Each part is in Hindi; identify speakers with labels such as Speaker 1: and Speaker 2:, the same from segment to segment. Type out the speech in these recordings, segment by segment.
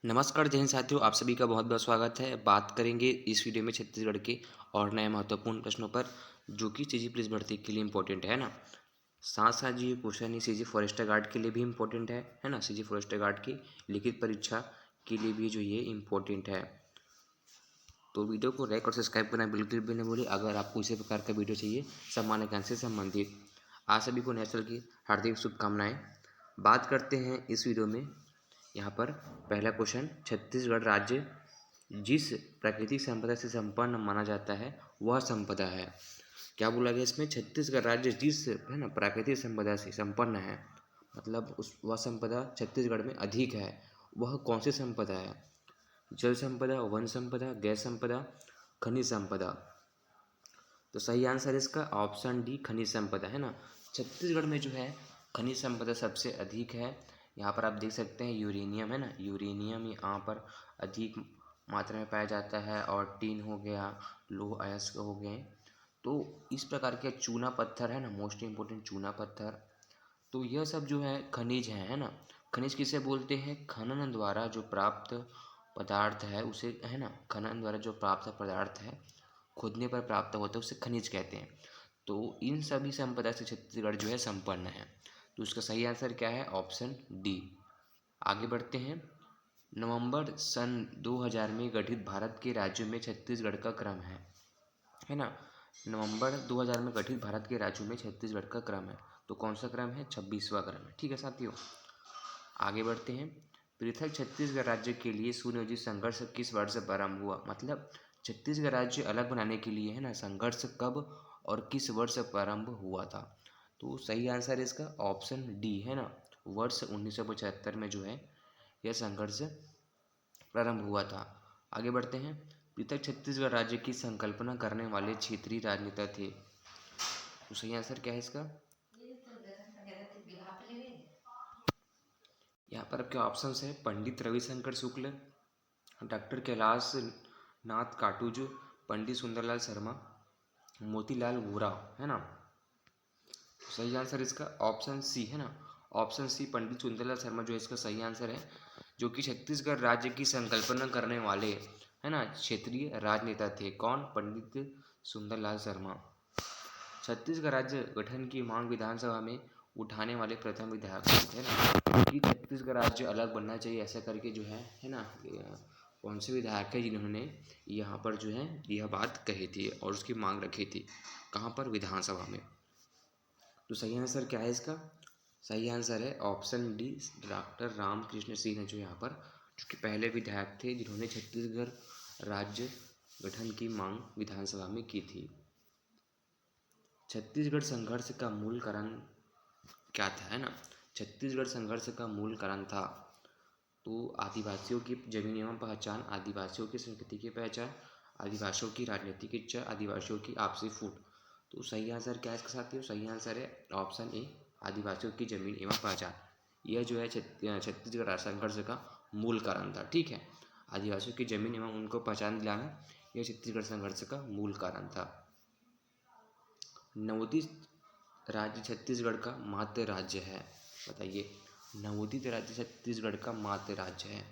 Speaker 1: नमस्कार जय हिंद साथियों, आप सभी का बहुत बहुत स्वागत है। बात करेंगे इस वीडियो में छत्तीसगढ़ के और नए महत्वपूर्ण प्रश्नों पर जो कि सीजी पुलिस भर्ती के लिए इम्पोर्टेंट है ना। साथ साथ ये क्वेश्चन ही सीजी फॉरेस्टर गार्ड के लिए भी इम्पोर्टेंट है ना। सीजी फॉरेस्टर गार्ड की लिखित परीक्षा के लिए भी जो ये इम्पोर्टेंट है। तो वीडियो को लाइक और सब्सक्राइब करना बिल्कुल भी नहीं भूलिए अगर आपको इसी प्रकार का वीडियो चाहिए सामान्य ज्ञान से संबंधित। आप सभी को नए साल की हार्दिक शुभकामनाएं। बात करते हैं इस वीडियो में। यहाँ पर पहला क्वेश्चन, छत्तीसगढ़ राज्य जिस प्राकृतिक संपदा से संपन्न माना जाता है वह संपदा है। क्या बोला गया इसमें? छत्तीसगढ़ राज्य जिस है ना प्राकृतिक संपदा से संपन्न है, मतलब उस वह संपदा छत्तीसगढ़ में अधिक है। वह कौन सी संपदा है? जल संपदा, वन संपदा, गैस संपदा, खनिज संपदा। तो सही आंसर इसका ऑप्शन डी, खनिज संपदा है ना। छत्तीसगढ़ में जो है खनिज संपदा सबसे अधिक है। यहाँ पर आप देख सकते हैं यूरेनियम है ना, यूरेनियम यहाँ पर अधिक मात्रा में पाया जाता है और टीन हो गया, लोह अयस्क हो गए। तो इस प्रकार के चूना पत्थर है ना, मोस्ट इम्पोर्टेंट चूना पत्थर। तो यह सब जो है खनिज है ना। खनिज किसे बोलते हैं? खनन द्वारा जो प्राप्त पदार्थ है उसे है ना, खनन द्वारा जो प्राप्त पदार्थ है, खोदने पर प्राप्त होता है उसे खनिज कहते हैं। तो इन सभी संपदा से छत्तीसगढ़ जो है संपन्न है। तो इसका सही आंसर क्या है? Option D. आगे बढ़ते हैं। नवंबर सन 2000 में गठित भारत के राज्यों में छत्तीसगढ़ का क्रम है ना। नवंबर 2000 में गठित भारत के राज्यों में छत्तीसगढ़ का क्रम है। तो कौन सा क्रम है? 26वां क्रम है। ठीक है साथियों, आगे बढ़ते हैं। पृथक छत्तीसगढ़ राज्य के लिए सुनियोजित संघर्ष किस वर्ष प्रारंभ हुआ? मतलब छत्तीसगढ़ राज्य अलग बनाने के लिए है ना, संघर्ष कब और किस वर्ष प्रारंभ हुआ था? तो सही आंसर इसका ऑप्शन डी है ना, वर्ष 1975 में जो है यह संघर्ष प्रारंभ हुआ था। आगे बढ़ते हैं। पृथक छत्तीसगढ़ राज्य की संकल्पना करने वाले क्षेत्रीय राजनेता थे। तो सही आंसर क्या है इसका? यहाँ पर आपके ऑप्शंस है पंडित रविशंकर शुक्ल, डॉक्टर कैलाश नाथ काटूज, पंडित सुंदरलाल शर्मा, मोतीलाल वोरा है ना। सही आंसर इसका ऑप्शन सी है ना, ऑप्शन सी पंडित सुंदरलाल शर्मा जो इसका सही आंसर है, जो कि छत्तीसगढ़ राज्य की संकल्पना करने वाले है ना क्षेत्रीय राजनेता थे। कौन? पंडित सुंदरलाल शर्मा। छत्तीसगढ़ राज्य गठन की मांग विधानसभा में उठाने वाले प्रथम विधायक है ना, कि छत्तीसगढ़ राज्य अलग बनना चाहिए ऐसा करके जो है ना, कौन से विधायक है जिन्होंने यहाँ पर जो है यह बात कही थी और उसकी मांग रखी थी? कहाँ पर? विधानसभा में। तो सही आंसर क्या है इसका? सही आंसर है option D, doctor Ramkrishna Singh जो यहाँ पर, जो कि पहले विधायक थे जिन्होंने छत्तीसगढ़ राज्य गठन की मांग विधानसभा में की थी। छत्तीसगढ़ संघर्ष का मूल कारण क्या था है ना। छत्तीसगढ़ संघर्ष का मूल कारण था तो आदिवासियों की जमीन एवं पहचान, आदिवासियों की संस्कृति की पहचान, आदिवासियों की राजनीतिक इच्छा, आदिवासियों की आपसी फूट। तो सही आंसर क्या है इसके साथियों? सही आंसर है ऑप्शन ए, आदिवासियों की जमीन एवं पहचान। यह जो है छत्तीसगढ़ संघर्ष का मूल कारण था। ठीक है, आदिवासियों की जमीन एवं उनको पहचान दिलाना यह छत्तीसगढ़ संघर्ष का मूल कारण था। नवोदित राज्य छत्तीसगढ़ का मातृ राज्य है। बताइए, नवोदित राज्य छत्तीसगढ़ का मातृ राज्य है,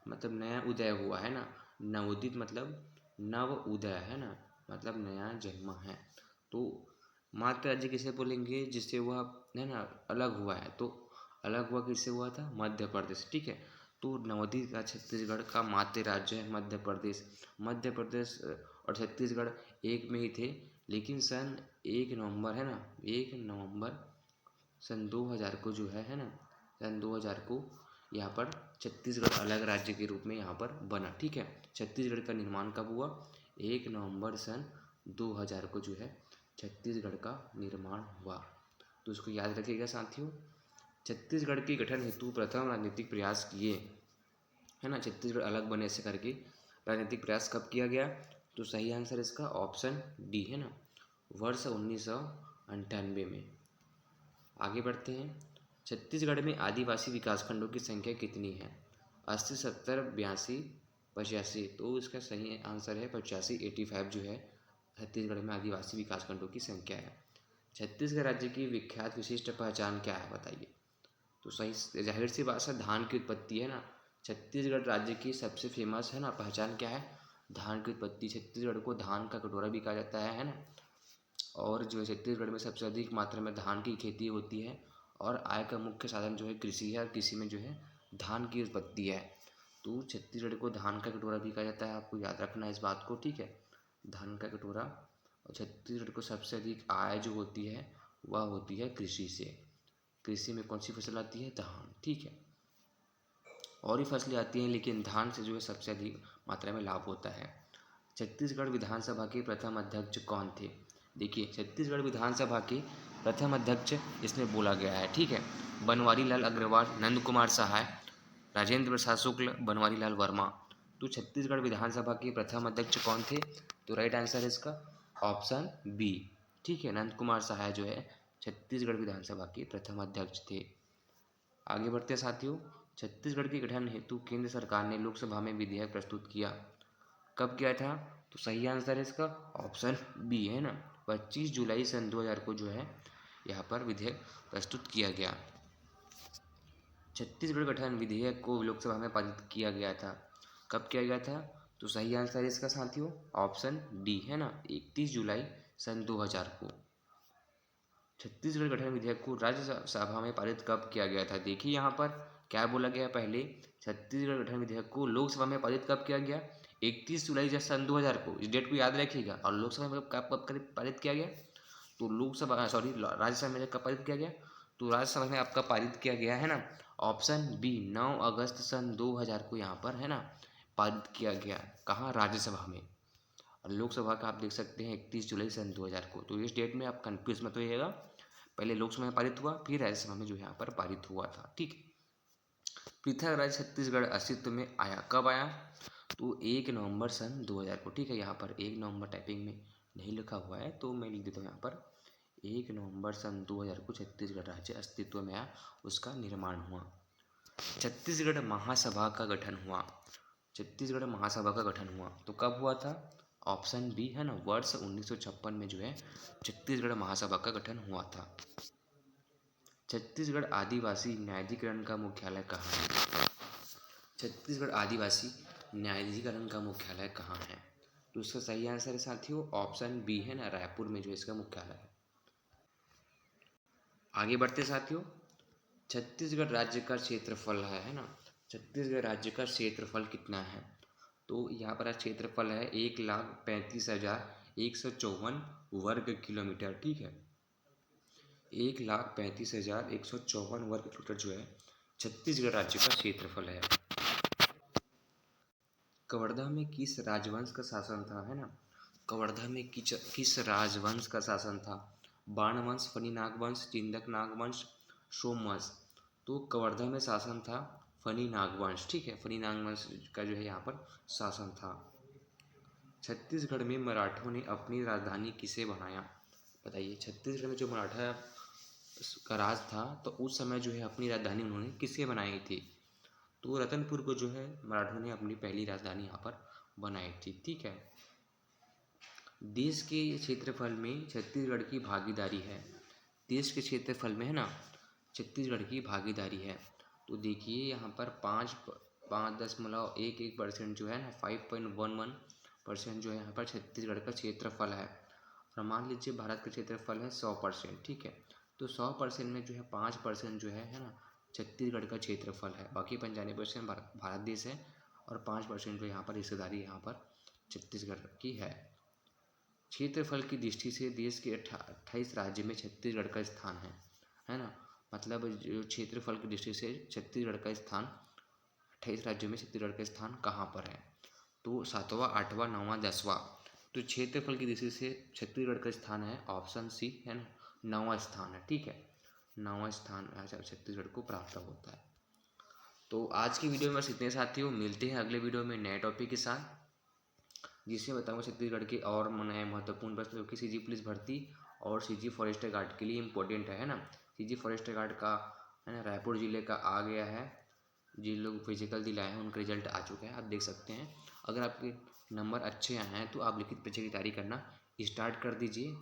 Speaker 1: मतलब नया उदय हुआ है ना। नवोदित मतलब नव उदय है ना, मतलब नया जन्मा है। तो मातृ राज्य किसे बोलेंगे? जिससे वह है ना अलग हुआ है। तो अलग हुआ किससे हुआ था? मध्य प्रदेश। ठीक है, तो नवोदित राज्य छत्तीसगढ़ का मातृ राज्य है मध्य प्रदेश। मध्य प्रदेश और छत्तीसगढ़ एक में ही थे, लेकिन सन 1 नवंबर है ना, 1 नवंबर सन 2000 को जो है ना, सन 2000 को यहाँ पर छत्तीसगढ़ अलग राज्य के रूप में यहाँ पर बना। ठीक है, छत्तीसगढ़ का निर्माण कब हुआ? 1 नवंबर सन 2000 को जो है छत्तीसगढ़ का निर्माण हुआ। तो इसको याद रखिएगा साथियों। छत्तीसगढ़ के गठन हेतु प्रथम राजनीतिक प्रयास किए है ना, छत्तीसगढ़ अलग बने ऐसे करके राजनीतिक प्रयास कब किया गया? तो सही आंसर इसका ऑप्शन डी है ना, वर्ष 1998 में। आगे बढ़ते हैं। छत्तीसगढ़ में आदिवासी विकासखंडों की संख्या कितनी है? 80, 70, 82, 85। तो इसका सही आंसर है 85, 85 जो है छत्तीसगढ़ में आदिवासी विकासखंडों की संख्या है। छत्तीसगढ़ राज्य की विख्यात विशिष्ट पहचान क्या है? बताइए। तो सही जाहिर सी बात है, धान की उत्पत्ति है ना। छत्तीसगढ़ राज्य की सबसे फेमस है ना पहचान क्या है, धान की उत्पत्ति। छत्तीसगढ़ को धान का कटोरा भी कहा जाता है ना। और जो है छत्तीसगढ़ में सबसे अधिक मात्रा में धान की खेती होती है और आय का मुख्य साधन जो है कृषि है, और कृषि में जो है धान की उत्पत्ति है। तो छत्तीसगढ़ को धान का कटोरा भी कहा जाता है, आपको याद रखना है इस बात को, ठीक है, धान का कटोरा। और छत्तीसगढ़ को सबसे अधिक आय जो होती है वह होती है कृषि से। कृषि में कौन सी फसल आती है, धान, ठीक है। और भी फसलें आती हैं लेकिन धान से जो है सबसे अधिक मात्रा में लाभ होता है। छत्तीसगढ़ विधानसभा के प्रथम अध्यक्ष कौन थे? देखिए छत्तीसगढ़ विधानसभा के प्रथम अध्यक्ष इसमें बोला गया है, ठीक है, बनवारी लाल अग्रवाल, नंद कुमार सहाय, राजेंद्र प्रसाद शुक्ल, बनवारी लाल वर्मा। तो छत्तीसगढ़ विधानसभा के प्रथम अध्यक्ष कौन थे? तो राइट आंसर है इसका ऑप्शन बी, ठीक है, नंद कुमार सहाय जो है छत्तीसगढ़ विधानसभा के प्रथम अध्यक्ष थे। आगे बढ़ते हैं साथियों, छत्तीसगढ़ के गठन हेतु केंद्र सरकार ने लोकसभा में विधेयक प्रस्तुत किया। कब किया था? तो सही आंसर है इसका ऑप्शन बी है ना, 25 जुलाई सन 2000 को जो है यहाँ पर विधेयक प्रस्तुत किया गया। छत्तीसगढ़ गठन विधेयक को लोकसभा में पारित किया गया था। कब किया गया था? तो सही आंसर है इसका साथियों ऑप्शन डी है ना, 31 जुलाई सन 2000 को। छत्तीसगढ़ गठन विधेयक को राज्यसभा में पारित कब किया गया था? देखिए यहाँ पर क्या बोला गया पहले, छत्तीसगढ़ गठन विधेयक को लोकसभा में पारित कब किया गया? 31 जुलाई सन 2000 को, इस डेट को याद रखिएगा। और लोकसभा में कब पारित किया गया? तो लोकसभा सॉरी राज्यसभा में कब पारित किया गया? तो राज्यसभा में आपका पारित किया गया है ना, ऑप्शन बी 9 अगस्त सन 2000 को यहाँ पर है ना पारित किया गया। कहाँ? राज्यसभा में। और लोकसभा का आप देख सकते हैं 31 जुलाई सन 2000 को। तो इस डेट में आप कन्फ्यूज मत होइएगा, पहले लोकसभा में पारित हुआ फिर राज्यसभा में जो यहाँ पर पारित हुआ था, ठीक। पृथक राज्य छत्तीसगढ़ अस्तित्व में आया, कब आया? तो 1 नवंबर सन 2000 को, ठीक है। यहाँ पर 1 नवंबर टाइपिंग में नहीं लिखा हुआ है तो मैं लिख देता हूँ यहाँ पर 1 नवंबर सन 2000 को छत्तीसगढ़ राज्य अस्तित्व में आया, उसका निर्माण हुआ। छत्तीसगढ़ महासभा का गठन हुआ। छत्तीसगढ़ महासभा का गठन हुआ तो कब हुआ था? ऑप्शन बी है ना, वर्ष 1956 में जो है छत्तीसगढ़ महासभा का गठन हुआ था। छत्तीसगढ़ आदिवासी न्यायाधिकरण का मुख्यालय कहाँ है? छत्तीसगढ़ आदिवासी न्यायाधिकरण का मुख्यालय कहाँ है? तो इसका सही आंसर है साथियों ऑप्शन बी है ना, रायपुर में जो इसका मुख्यालय है। आगे बढ़ते साथियों, छत्तीसगढ़ राज्य का क्षेत्रफल है ना, छत्तीसगढ़ राज्य का क्षेत्रफल कितना है? तो यहाँ पर क्षेत्रफल है 1,35,154 वर्ग किलोमीटर, ठीक है। 1,35,154 वर्ग किलोमीटर जो है छत्तीसगढ़ राज्य का क्षेत्रफल है। कवर्धा में किस राजवंश का शासन था, है ना? कवर्धा में किस राजवंश का शासन था? बाणवंश, फनी नागवंश, चिंदक नागवंश, सोमवंश। तो कवर्धा में शासन था फनी नागवंश, ठीक है, फनी नागवंश का जो है यहाँ पर शासन था। छत्तीसगढ़ में मराठों ने अपनी राजधानी किसे बनाया? बताइए, छत्तीसगढ़ में जो मराठा का राज था तो उस समय जो है अपनी राजधानी उन्होंने किसके बनाई थी? तो रतनपुर को जो है मराठों ने अपनी पहली राजधानी यहाँ पर बनाई थी, ठीक है। देश के क्षेत्रफल में छत्तीसगढ़ की भागीदारी है। देश के क्षेत्रफल में है ना छत्तीसगढ़ की भागीदारी है। तो देखिए यहाँ पर 5.11% जो है ना 5.11% जो है यहाँ पर छत्तीसगढ़ का क्षेत्रफल है। और मान लीजिए भारत का क्षेत्रफल है 100%, ठीक है। तो 100% में जो है 5% जो है ना छत्तीसगढ़ का क्षेत्रफल है, बाकी 95% भारत देश है और 5% जो यहाँ पर हिस्सेदारी यहाँ पर छत्तीसगढ़ की है। क्षेत्रफल की दृष्टि से देश के 28 राज्य में छत्तीसगढ़ का स्थान है ना, मतलब जो क्षेत्रफल की दृष्टि से छत्तीसगढ़ का स्थान 28 राज्यों में छत्तीसगढ़ का स्थान कहाँ पर है? तो 7वां, 8वां, 9वां, 10वां। तो क्षेत्रफल की दृष्टि से छत्तीसगढ़ का स्थान है ऑप्शन सी है ना, 9वां स्थान है, ठीक है। 9वां स्थान छत्तीसगढ़ को प्राप्त होता है। तो आज की वीडियो में बस इतने साथियों, मिलते हैं अगले वीडियो में नए टॉपिक के साथ, जिससे बताऊंगा छत्तीसगढ़ के और नए महत्वपूर्ण प्रश्न जो कि सीजी पुलिस भर्ती और सीजी फॉरेस्ट गार्ड के लिए इम्पोर्टेंट है ना। सीजी फॉरेस्ट गार्ड का है ना रायपुर जिले का आ गया है, जिन लोग फिजिकल दिलाए हैं उनका रिजल्ट आ चुका है, आप देख सकते हैं। अगर आपके नंबर अच्छे आए हैं तो आप लिखित परीक्षा की तैयारी करना स्टार्ट कर दीजिए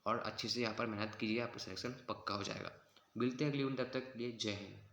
Speaker 1: और अच्छे से यहाँ पर मेहनत कीजिए, आपका सिलेक्शन पक्का हो जाएगा। मिलते हैं अगली दिन, तब तक के लिए जय हिंद।